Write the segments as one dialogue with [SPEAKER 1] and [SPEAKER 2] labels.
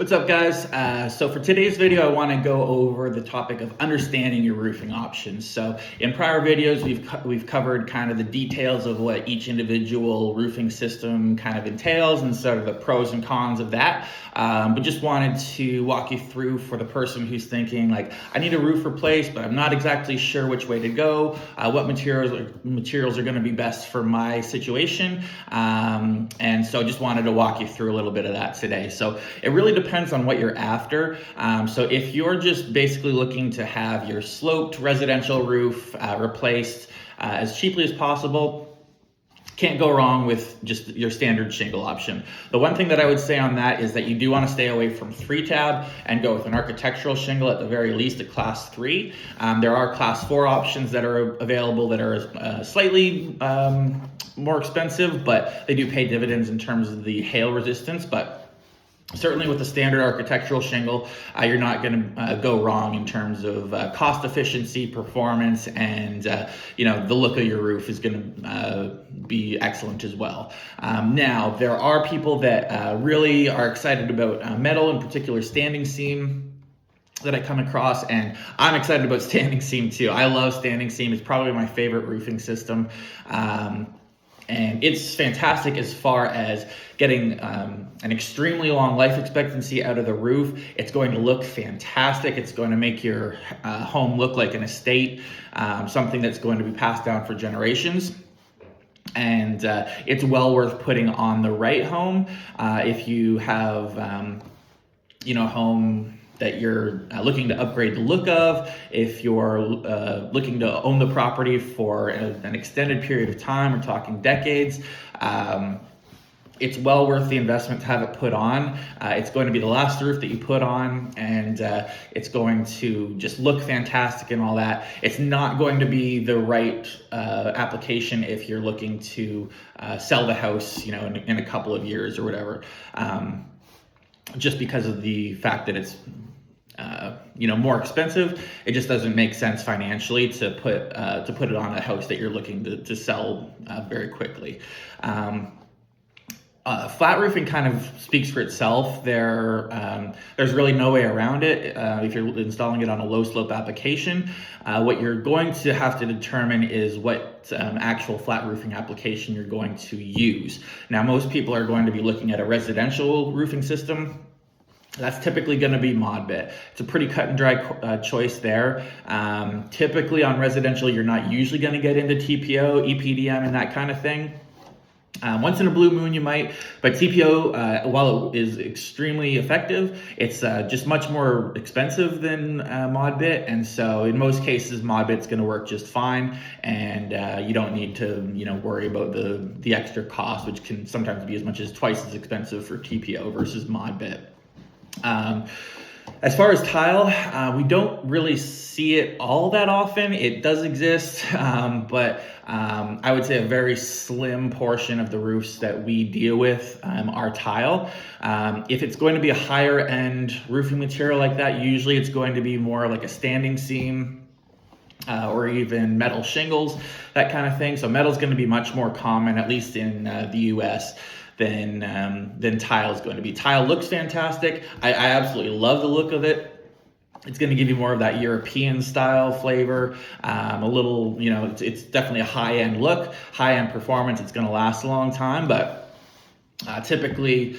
[SPEAKER 1] What's up, guys? So for today's video, I want to go over the topic of understanding your roofing options. So in prior videos, we've covered kind of the details of what each individual roofing system kind of entails and sort of the pros and cons of that. But just wanted to walk you through for the person who's thinking like, I need a roof replaced, but I'm not exactly sure which way to go. What materials are going to be best for my situation. And so just wanted to walk you through a little bit of that today. So it really depends on what you're after. So if you're just basically looking to have your sloped residential roof replaced as cheaply as possible, can't go wrong with just your standard shingle option. The one thing that I would say on that is that you do want to stay away from 3-tab and go with an architectural shingle, at the very least a class 3. There are class 4 options that are available that are slightly more expensive, but they do pay dividends in terms of the hail resistance. But certainly with the standard architectural shingle, you're not going to go wrong in terms of cost efficiency, performance, and the look of your roof is going to be excellent as well. Now, there are people that really are excited about metal, in particular standing seam, that I come across, and I'm excited about standing seam too. I love standing seam. It's probably my favorite roofing system. And it's fantastic as far as getting an extremely long life expectancy out of the roof. It's going to look fantastic. It's going to make your home look like an estate, something that's going to be passed down for generations. And it's well worth putting on the right home. If you have, a home that you're looking to upgrade the look of, if you're looking to own the property for an extended period of time, we're talking decades, it's well worth the investment to have it put on. It's going to be the last roof that you put on, and it's going to just look fantastic and all that. It's not going to be the right application if you're looking to sell the house, in a couple of years or whatever. Just because of the fact that it's more expensive, it just doesn't make sense financially to put it on a house that you're looking to sell very quickly. Flat roofing kind of speaks for itself. There's really no way around it. If you're installing it on a low slope application, what you're going to have to determine is what actual flat roofing application you're going to use. Now, most people are going to be looking at a residential roofing system. That's typically going to be mod bit. It's a pretty cut and dry choice there. Typically on residential, you're not usually going to get into TPO, EPDM, and that kind of thing. Once in a blue moon you might, but TPO, while it is extremely effective, it's just much more expensive than mod bit, and so in most cases mod bit's going to work just fine, and you don't need to worry about the extra cost, which can sometimes be as much as twice as expensive for TPO versus mod bit. As far as tile, we don't really see it all that often. It does exist, but I would say a very slim portion of the roofs that we deal with are tile. If it's going to be a higher end roofing material like that, usually it's going to be more like a standing seam, or even metal shingles, that kind of thing. So metal is going to be much more common, at least in the US, than tile is going to be. Tile looks fantastic. I absolutely love the look of it. It's going to give you more of that European style flavor. A little, it's definitely a high-end look, high-end performance. It's going to last a long time, but typically,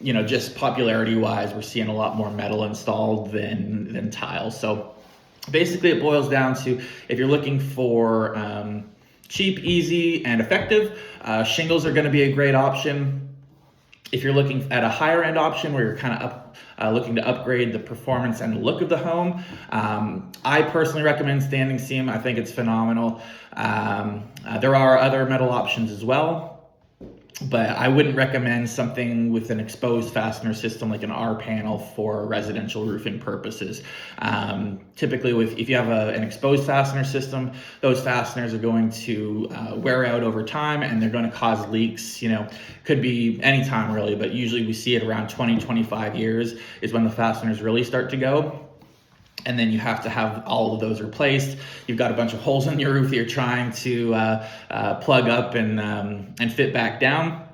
[SPEAKER 1] just popularity-wise, we're seeing a lot more metal installed than tile. So basically, it boils down to, if you're looking for cheap, easy, and effective, shingles are going to be a great option. If you're looking at a higher end option where you're kind of looking to upgrade the performance and look of the home, I personally recommend standing seam. I think it's phenomenal. There are other metal options as well, but I wouldn't recommend something with an exposed fastener system like an R panel for residential roofing purposes. Typically, if you have an exposed fastener system, those fasteners are going to wear out over time, and they're going to cause leaks. Could be any time really, but usually we see it around 20-25 years is when the fasteners really start to go. And then you have to have all of those replaced. You've got a bunch of holes in your roof that you're trying to plug up and fit back down.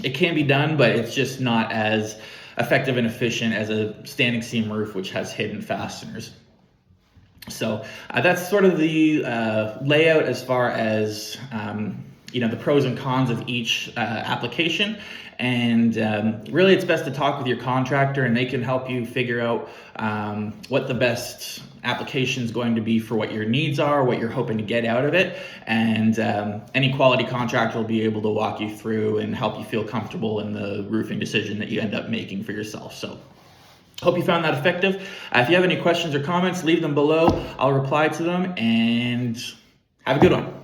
[SPEAKER 1] It can be done, but it's just not as effective and efficient as a standing seam roof, which has hidden fasteners. So that's sort of the layout as far as the pros and cons of each application. And really, it's best to talk with your contractor, and they can help you figure out what the best application is going to be for what your needs are, what you're hoping to get out of it. And any quality contractor will be able to walk you through and help you feel comfortable in the roofing decision that you end up making for yourself. So hope you found that effective. If you have any questions or comments, leave them below. I'll reply to them, and have a good one.